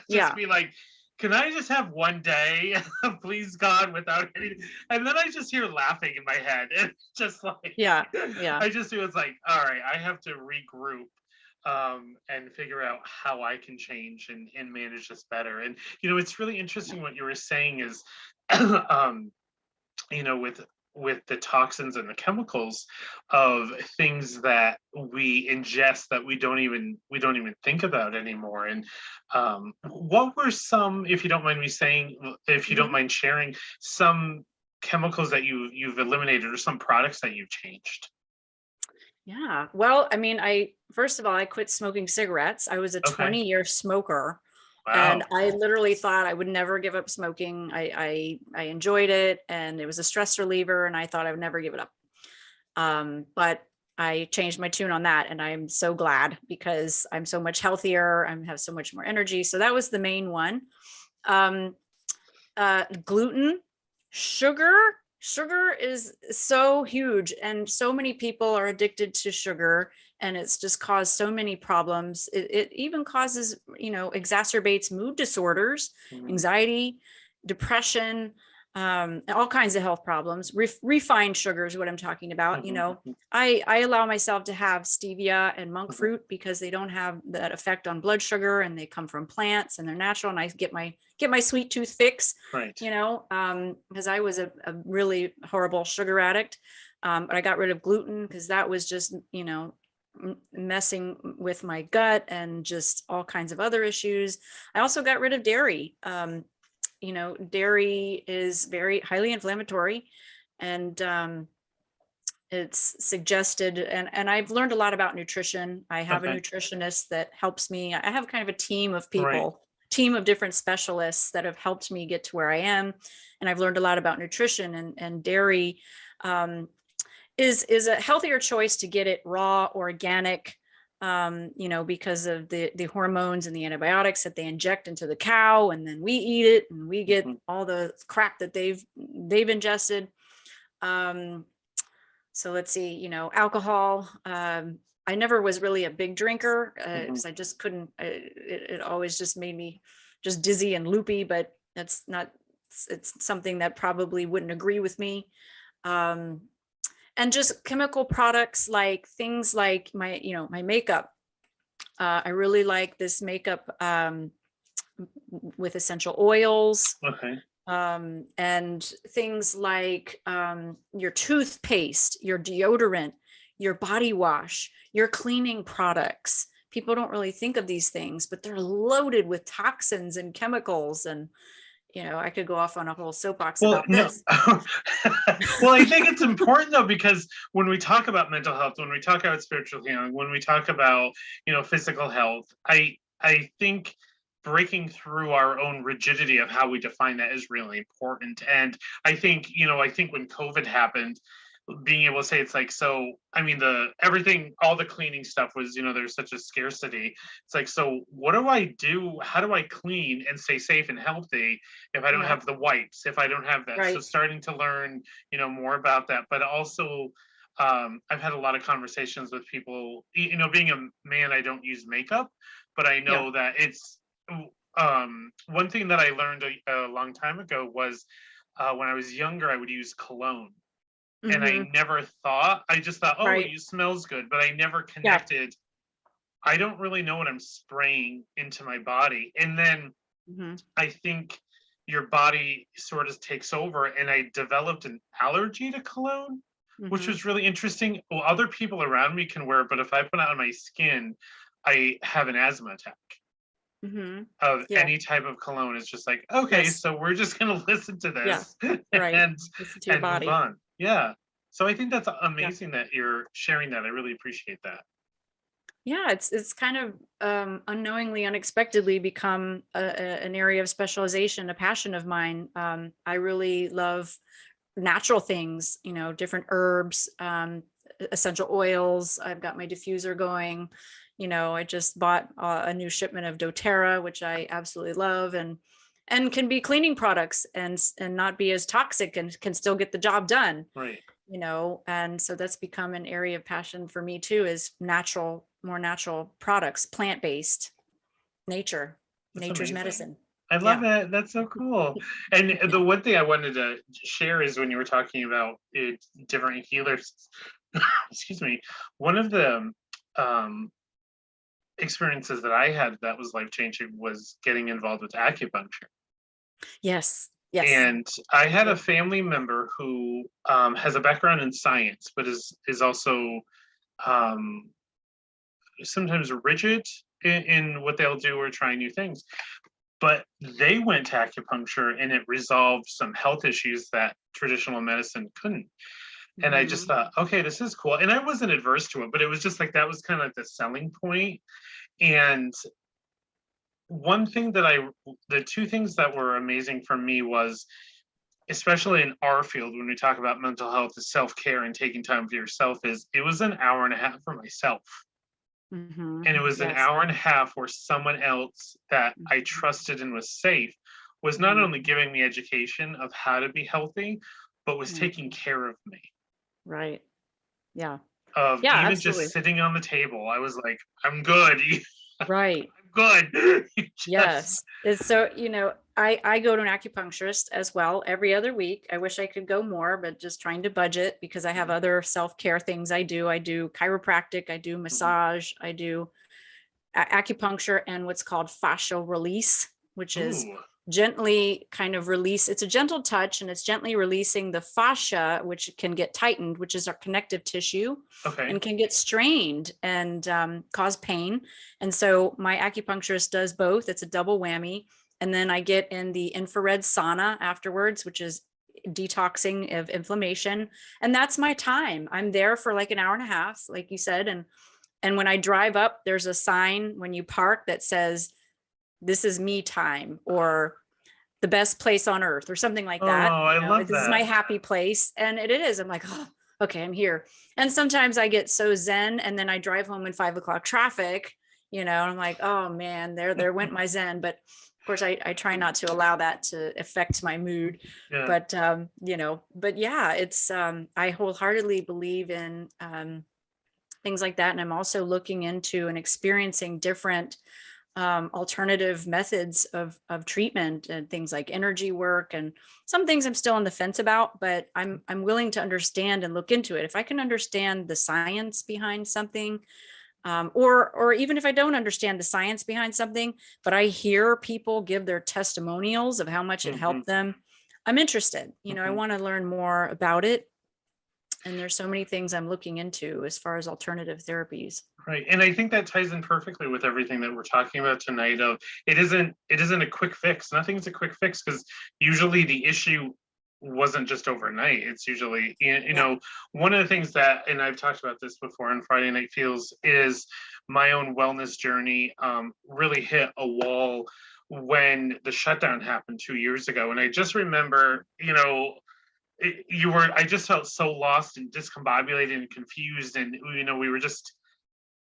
Just be like, can I just have one day, please God, without anything? And then I just hear laughing in my head. And it's just like, I just feel it's like, all right, I have to regroup and figure out how I can change and manage this better. And, it's really interesting what you were saying is, with the toxins and the chemicals of things that we ingest that we don't even think about anymore. And what were some, if you don't mind me saying, if you don't mind sharing, some chemicals that you've eliminated or some products that you've changed? Yeah, well, I mean, first of all, I quit smoking cigarettes. I was a 20-year smoker. Wow. And I literally thought I would never give up smoking. I enjoyed it, and it was a stress reliever, and I thought I would never give it up. But I changed my tune on that, and I'm so glad, because I'm so much healthier. I have so much more energy. So that was the main one. Gluten, sugar. Sugar is so huge, and so many people are addicted to sugar, and it's just caused so many problems. It even causes, exacerbates mood disorders, anxiety, depression, all kinds of health problems. Refined sugar is what I'm talking about. I allow myself to have stevia and monk fruit because they don't have that effect on blood sugar, and they come from plants and they're natural, and I get my sweet tooth fix, right. Because I was a really horrible sugar addict. But I got rid of gluten because that was just, messing with my gut and just all kinds of other issues. I also got rid of dairy. Dairy is very highly inflammatory, and it's suggested, and I've learned a lot about nutrition. I have a nutritionist that helps me. I have kind of a team of people, team of different specialists that have helped me get to where I am. And I've learned a lot about nutrition, and dairy is a healthier choice to get it raw, organic, because of the hormones and the antibiotics that they inject into the cow, and then we eat it and we get all the crap that they've ingested. So let's see, alcohol. I never was really a big drinker because I just couldn't. It always just made me just dizzy and loopy. But that's not. It's something that probably wouldn't agree with me. And just chemical products, like things like my makeup. I really like this makeup with essential oils. And things like your toothpaste, your deodorant, your body wash, your cleaning products. People don't really think of these things, but they're loaded with toxins and chemicals. And I could go off on a whole soapbox about this. Well, I think it's important though, because when we talk about mental health, when we talk about spiritual healing, when we talk about, physical health, I think breaking through our own rigidity of how we define that is really important. And I think, when COVID happened, being able to say it's like, so, I mean, all the cleaning stuff was, there's such a scarcity. It's like, so what do I do? How do I clean and stay safe and healthy if I don't have the wipes, if I don't have that? So starting to learn, more about that, but also, I've had a lot of conversations with people, being a man, I don't use makeup, but I know that it's, one thing that I learned a long time ago was, when I was younger, I would use cologne. And I never thought, I just thought, it smells good, but I never connected. I don't really know what I'm spraying into my body. And then I think your body sort of takes over, and I developed an allergy to cologne. which Mhm. was really interesting. Well, other people around me can wear it, but if I put it on my skin, I have an asthma attack Mhm. of Yeah. any type of cologne. It's just like, okay, Yes. so we're just gonna listen to Yeah. this Right. and Listen to your move body. on. Yeah. So I think that's Yeah. amazing that you're sharing that. I really appreciate that. Yeah, it's kind of unknowingly, unexpectedly become an area of specialization, a passion of mine. I really love natural things, different herbs, essential oils. I've got my diffuser going. I just bought a new shipment of doTERRA, which I absolutely love, and can be cleaning products and not be as toxic and can still get the job done. Right. And so that's become an area of passion for me too, is more natural products, plant-based, nature, That's nature's amazing. medicine. I love Yeah. it. That's so cool. And Yeah. the one thing I wanted to share is when you were talking about it, different healers, excuse me, one of the um, experiences that I had that was life changing was getting involved with acupuncture. Yes. Yes. And I had a Yep. family member who has a background in science, but is also um, sometimes rigid in what they'll do or trying new things. But they went to acupuncture and it resolved some health issues that traditional medicine couldn't. And I just Mhm. thought, okay, this is cool. And I wasn't adverse to it, but it was just like that was kind of like the selling point. And one thing that the two things that were amazing for me was, especially in our field, when we talk about mental health, the self care and taking time for yourself, is it was an hour and a half for myself. Mhm. And it was an Yes. hour and a half where someone else that I Mhm. trusted and was safe was not Mhm. only giving me education of how to be healthy, but was taking Mhm. care of me. Right. Yeah. Of Yeah, even just absolutely. sitting on the table, I was like, I'm good. Right. I'm good. You just Yes. It's so, I go to an acupuncturist as well every other week. I wish I could go more, but just trying to budget because I have Mhm, other self-care things I do. I do chiropractic, I do mhm. massage, I do acupuncture and what's called fascial release, which is Ooh, gently kind of release. It's a gentle touch and it's gently releasing the fascia, which can get tightened, which is our connective tissue, okay. and can get strained and cause pain. And so my acupuncturist does both. It's a double whammy. And then I get in the infrared sauna afterwards, which is detoxing of inflammation. And that's my time. I'm there for like an hour and a half, like you said. And when I drive up, there's a sign when you park that says, "This is me time," or "the best place on earth," or something like Oh, that. I love This is my that. happy place. And it is. I'm like, oh, okay, I'm here. And sometimes I get so zen and then I drive home in 5 o'clock traffic, and I'm like, oh man, there went my zen. But of course I try not to allow that to affect my mood. Yeah. But yeah, it's I wholeheartedly believe in things like that. And I'm also looking into and experiencing different alternative methods of treatment and things like energy work, and some things I'm still on the fence about, but I'm willing to understand and look into it. If I can understand the science behind something, or even if I don't understand the science behind something, but I hear people give their testimonials of how much it Hmm. helped them, I'm interested. I Hmm. want to learn more about it. And there's so many things I'm looking into as far as alternative therapies. Right. And I think that ties in perfectly with everything that we're talking about tonight of it isn't a quick fix. Nothing's a quick fix because usually the issue wasn't just overnight. It's usually, Yeah. one of the things that, and I've talked about this before on Friday Night Feels, is my own wellness journey really hit a wall when the shutdown happened 2 years ago. And I just remember, I just felt so lost and discombobulated and confused. And, we were just,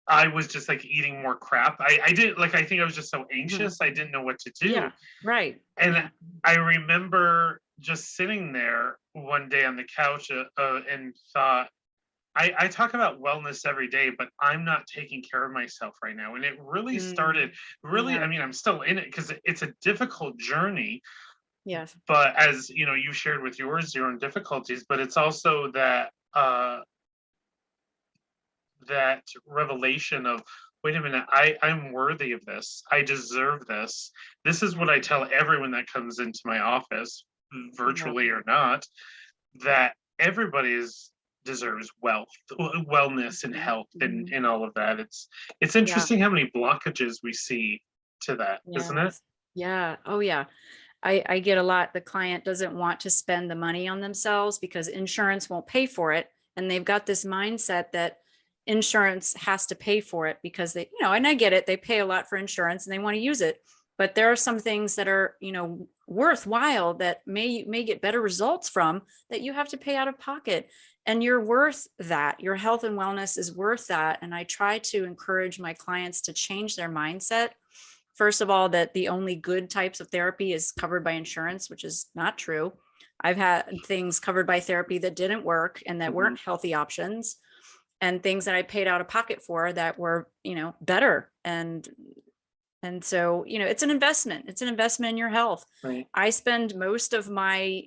I was just like eating more crap. I didn't like, I think I was just so Mhm. anxious. I didn't know what to do. Yeah. Right. And Yeah. I remember just sitting there one day on the couch and thought, I talk about wellness every day, but I'm not taking care of myself right now. And it really Mm. started, really, I Yeah. mean, I'm still in it because it's a difficult journey. Yes. But as you shared with your own difficulties, but it's also that revelation of, wait a minute, I'm worthy of this. I deserve this. This is what I tell everyone that comes into my office, Yeah. virtually or not, that everybody is. deserves wellness and health and all of that. It's Yeah. interesting how many blockages we see to that, isn't it? Yes. Yeah. Oh, yeah. I get a lot. The client doesn't want to spend the money on themselves because insurance won't pay for it. And they've got this mindset that insurance has to pay for it because they, and I get it. They pay a lot for insurance and they want to use it. But there are some things that are, worthwhile that may get better results from that you have to pay out of pocket. And you're worth that. Your health and wellness is worth that. And I try to encourage my clients to change their mindset. First of all, that the only good types of therapy is covered by insurance, which is not true. I've had things covered by therapy that didn't work and that weren't healthy options, and things that I paid out of pocket for that were, better. And so, it's an investment. It's an investment in your health. Right. I spend most of my,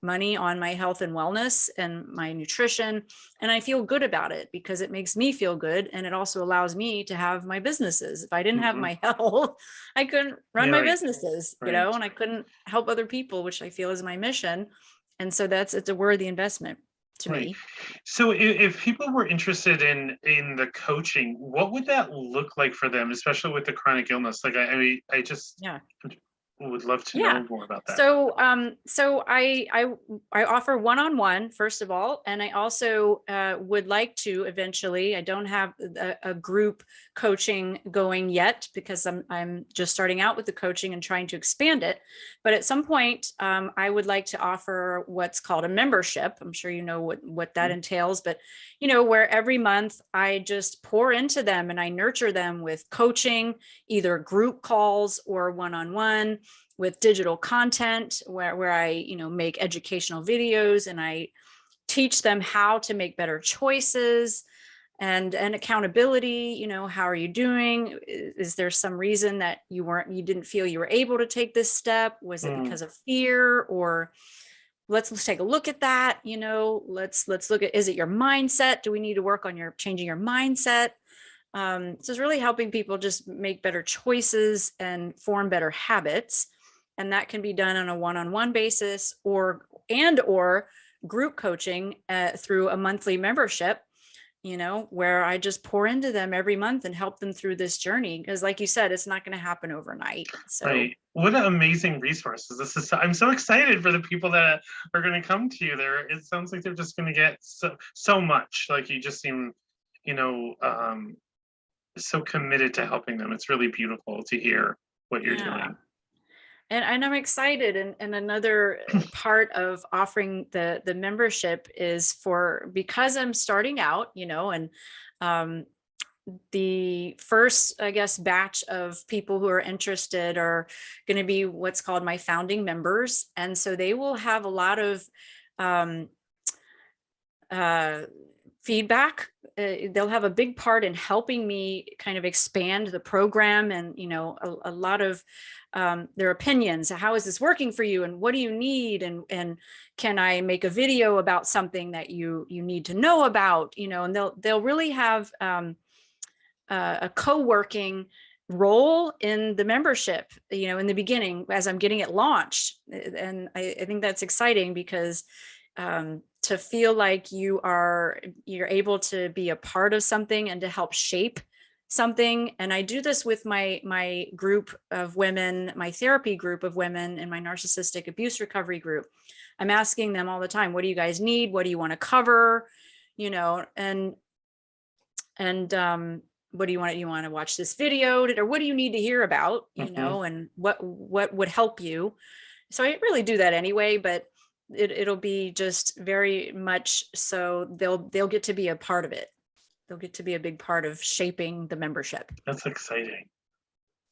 money on my health and wellness and my nutrition, and I feel good about it because it makes me feel good. And it also allows me to have my businesses. If I didn't have my health, I couldn't run my businesses, and I couldn't help other people, which I feel is my mission. And so it's a worthy investment to me. So if people were interested in the coaching, what would that look like for them, especially with the chronic illness? Like, I just would love to know more about that. So I offer one-on-one, first of all, and I also would like to eventually. I don't have a group coaching going yet because I'm just starting out with the coaching and trying to expand it. But at some point, I would like to offer what's called a membership. I'm sure you know what that entails, but where every month I just pour into them and I nurture them with coaching, either group calls or one-on-one, with digital content where I, make educational videos and I teach them how to make better choices and accountability. How are you doing? Is there some reason that you didn't feel you were able to take this step? Was it because of fear? Or let's take a look at that. Let's look at, is it your mindset? Do we need to work on changing your mindset? So it's really helping people just make better choices and form better habits. And that can be done on a one-on-one basis or group coaching through a monthly membership, where I just pour into them every month and help them through this journey. Because like you said, it's not going to happen overnight. So what an amazing resources. I'm so excited for the people that are going to come to you there. It sounds like they're just going to get so much. Like, you just seem, so committed to helping them. It's really beautiful to hear what you're doing. And I'm excited. And another part of offering the membership is because I'm starting out, and the first, I guess, batch of people who are interested are going to be what's called my founding members. And so they will have a lot of feedback. They'll have a big part in helping me kind of expand the program and, a lot of their opinions. How is this working for you? And what do you need? And can I make a video about something that you need to know about? And they'll really have a co-working role in the membership, in the beginning as I'm getting it launched. And I think that's exciting because to feel like you're able to be a part of something and to help shape something. And I do this with my group of women, my therapy group of women, and my narcissistic abuse recovery group. I'm asking them all the time, what do you guys need? What do you want to cover? And what do you want? You want to watch this video, or what do you need to hear about? And what would help you? So I really do that anyway, but it'll be just very much so they'll get to be a part of it. They'll get to be a big part of shaping the membership. That's exciting.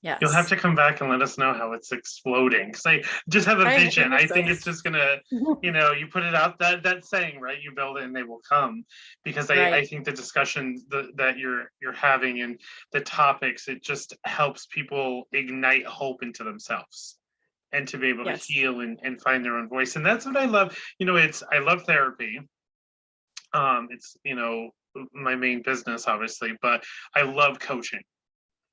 Yes. You'll have to come back and let us know how it's exploding. Because I just have a vision. I think it's just gonna, you put it out, that saying, right? You build it and they will come. Because I think the discussions that you're having and the topics, it just helps people ignite hope into themselves and to be able to heal and find their own voice. And that's what I love. I love therapy. It's, my main business, obviously, but I love coaching.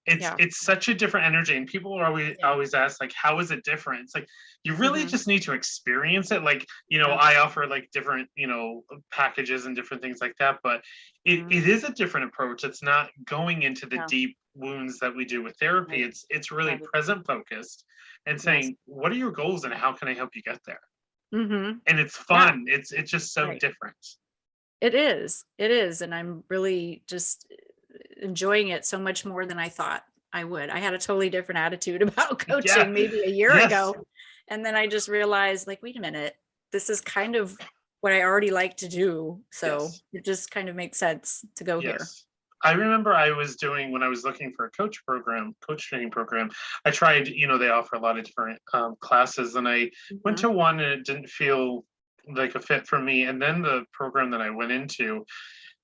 It's such a different energy, and people are always ask like, how is it different? It's like you really just need to experience it. Like, I offer like different, packages and different things like that, but it is a different approach. It's not going into the deep wounds that we do with therapy. It's really present focused and saying, what are your goals and how can I help you get there? And it's fun. It's just so different. It is, and I'm really just enjoying it so much more than I thought I would. I had a totally different attitude about coaching maybe a year ago. And then I just realized, like, wait a minute, this is kind of what I already like to do. So it just kind of makes sense to go here. I remember I was doing, when I was looking for a coach training program, I tried, they offer a lot of different classes, and I went to one and it didn't feel like a fit for me. And then the program that I went into,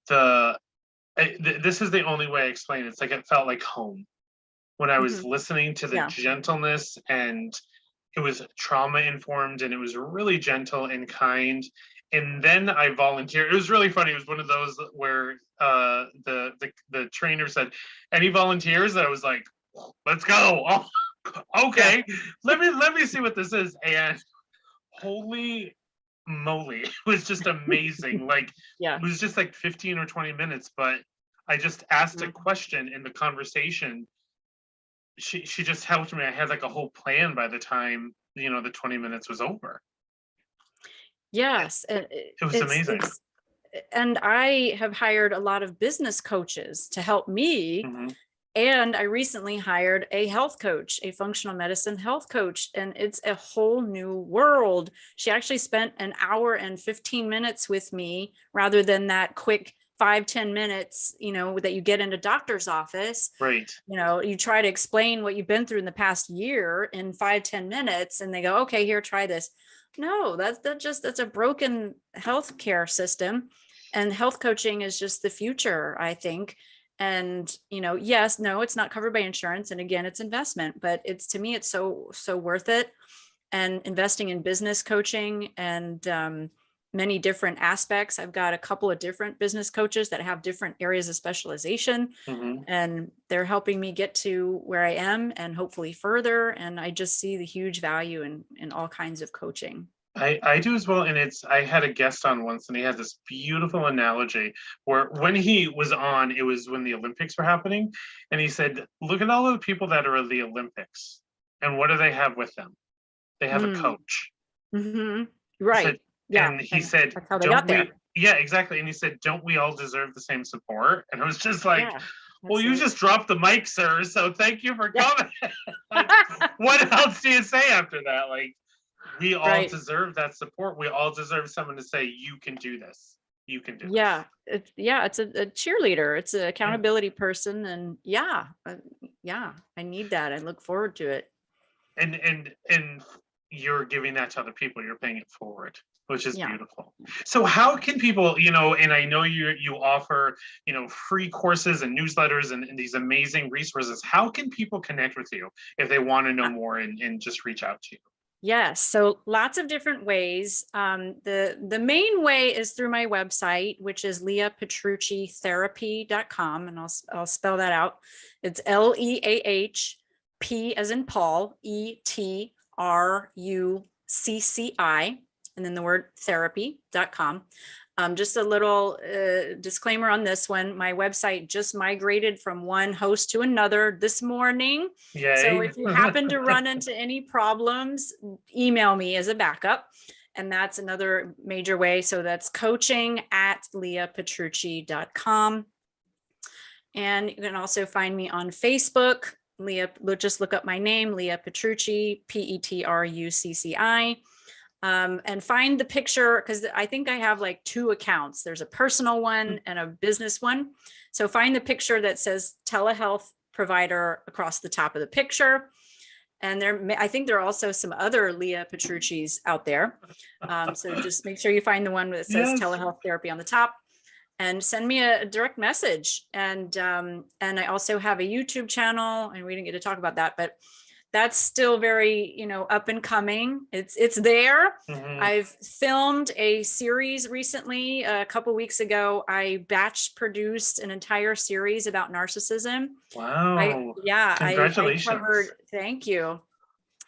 this is the only way I explain it. It's like it felt like home when I was listening to the gentleness, and it was trauma informed, and it was really gentle and kind. And then I volunteered. It was really funny. It was one of those where the trainer said, "Any volunteers?" And I was like, "Let's go." Oh, okay, let me see what this is. And holy moly, it was just amazing. Like, it was just like 15 or 20 minutes, but I just asked a question in the conversation. She just helped me. I had like a whole plan by the time, the 20 minutes was over. Yes. It was amazing. And I have hired a lot of business coaches to help me. And I recently hired a health coach, a functional medicine health coach, and it's a whole new world. She actually spent an hour and 15 minutes with me rather than that quick 5-10 minutes, that you get in a doctor's office. Right. You try to explain what you've been through in the past year in 5-10 minutes, and they go, okay, here, try this. No, that's a broken healthcare system, and health coaching is just the future, I think. And, yes, no, it's not covered by insurance. And again, it's investment, but to me, it's so worth it. And investing in business coaching and many different aspects. I've got a couple of different business coaches that have different areas of specialization, and they're helping me get to where I am and hopefully further. And I just see the huge value in all kinds of coaching. I do as well. And I had a guest on once, and he had this beautiful analogy where when he was on, it was when the Olympics were happening. And he said, look at all of the people that are at the Olympics, and what do they have with them? They have a coach. Right. And he said, that's how they got there. Yeah, exactly. And he said, don't we all deserve the same support? And I was just like, well, you just dropped the mic, sir. So thank you for coming. Like, what else do you say after that? Like, we all deserve that support. We all deserve someone to say, you can do this. You can do this. It's a cheerleader. It's an accountability person. And I need that. I look forward to it. And you're giving that to other people. You're paying it forward, which is beautiful. So how can people, and I know you offer, free courses and newsletters and these amazing resources. How can people connect with you if they want to know more and just reach out to you? Yes. So lots of different ways. The main way is through my website, which is leahpetruccitherapy.com. And I'll spell that out. It's LEAHP as in Paul, ETRUCCI, and then the word therapy.com. Just a little disclaimer on this one. My website just migrated from one host to another this morning. Yay. So if you happen to run into any problems, email me as a backup. And that's another major way. So that's coaching@leahpetrucci.com. And you can also find me on Facebook. Just look up my name, Leah Petrucci, Petrucci. And find the picture, because I think I have like 2 accounts. There's a personal one and a business one. So find the picture that says telehealth provider across the top of the picture. And I think there are also some other Leah Petrucci's out there. So just make sure you find the one that says telehealth therapy on the top, and send me a direct message. And I also have a YouTube channel, and we didn't get to talk about that, but that's still very, up and coming. It's there. I've filmed a series recently. A couple weeks ago, I batch produced an entire series about narcissism. Wow. I Congratulations. covered, thank you.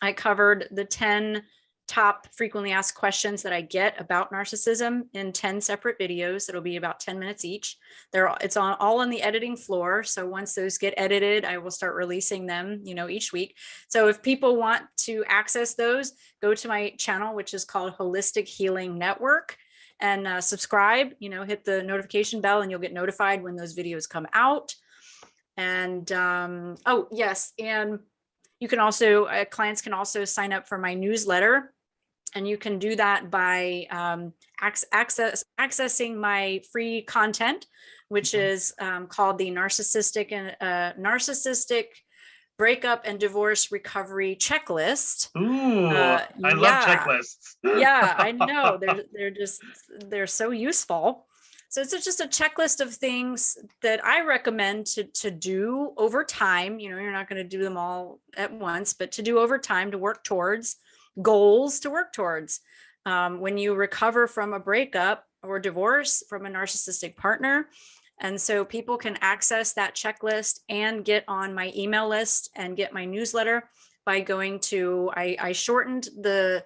I covered the 10 top frequently asked questions that I get about narcissism in 10 separate videos. It'll be about 10 minutes each. It's all on the editing floor. So once those get edited, I will start releasing them, each week. So if people want to access those, go to my channel, which is called Holistic Healing Network, and subscribe, hit the notification bell and you'll get notified when those videos come out. And oh yes, and you can also, clients can also sign up for my newsletter, and you can do that by accessing my free content, which is called the narcissistic breakup and divorce recovery checklist. Ooh, I love checklists. Yeah, I know. They're so useful. So it's just a checklist of things that I recommend to do over time. You're not going to do them all at once, but to do over time, to work towards goals, to work towards when you recover from a breakup or divorce from a narcissistic partner. And so people can access that checklist and get on my email list and get my newsletter by going to, I shortened the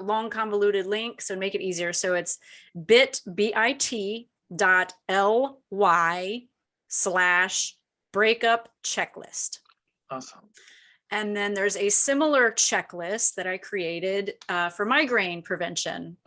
long convoluted link, so make it easier. So it's bit.ly/breakup checklist. Awesome. And then there's a similar checklist that I created for migraine prevention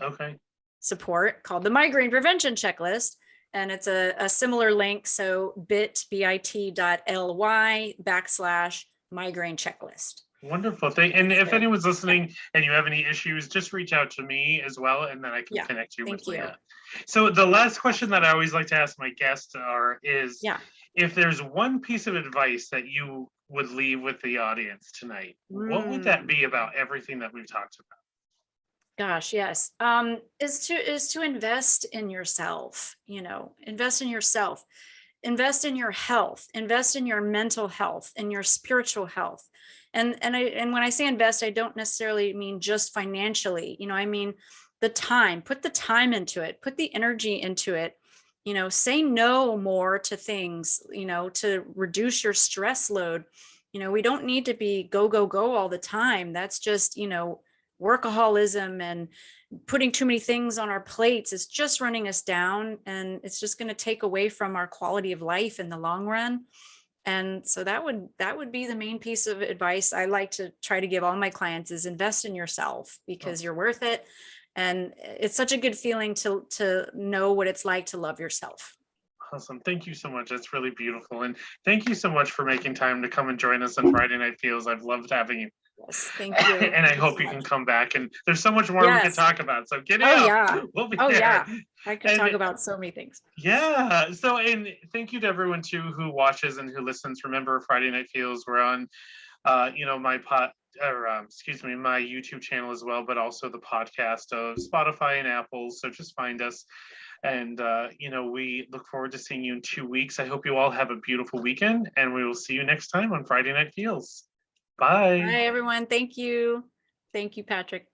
support called the migraine prevention checklist. And it's a similar link. So bit.ly/migraine checklist. Wonderful thing. And if anyone's listening and you have any issues, just reach out to me as well, and then I can connect you with Leah. So the last question that I always like to ask my guests is if there's one piece of advice that you would leave with the audience tonight, what would that be about everything that we've talked about? Gosh, yes. Is to invest in yourself, invest in yourself, invest in your health, invest in your mental health and your spiritual health. And when I say invest, I don't necessarily mean just financially, I mean the time, put the time into it, put the energy into it, say no more to things, to reduce your stress load. We don't need to be go, go, go all the time. That's just, workaholism and putting too many things on our plates. Is just running us down, and it's just going to take away from our quality of life in the long run. And so that would be the main piece of advice I like to try to give all my clients, is invest in yourself, because you're worth it. And it's such a good feeling to know what it's like to love yourself. Awesome. Thank you so much. That's really beautiful. And thank you so much for making time to come and join us on Friday Night Feels. I've loved having you. Yes, thank you. And I hope you can come back. And there's so much more we could talk about. So get out. Yeah. We'll be there. Yeah. I could talk about so many things. Yeah. So, and thank you to everyone too who watches and who listens. Remember, Friday Night Feels, we're on my my YouTube channel as well, but also the podcast of Spotify and Apple. So just find us. And, we look forward to seeing you in 2 weeks. I hope you all have a beautiful weekend, and we will see you next time on Friday Night Feels. Bye. Bye, everyone. Thank you. Thank you, Patrick.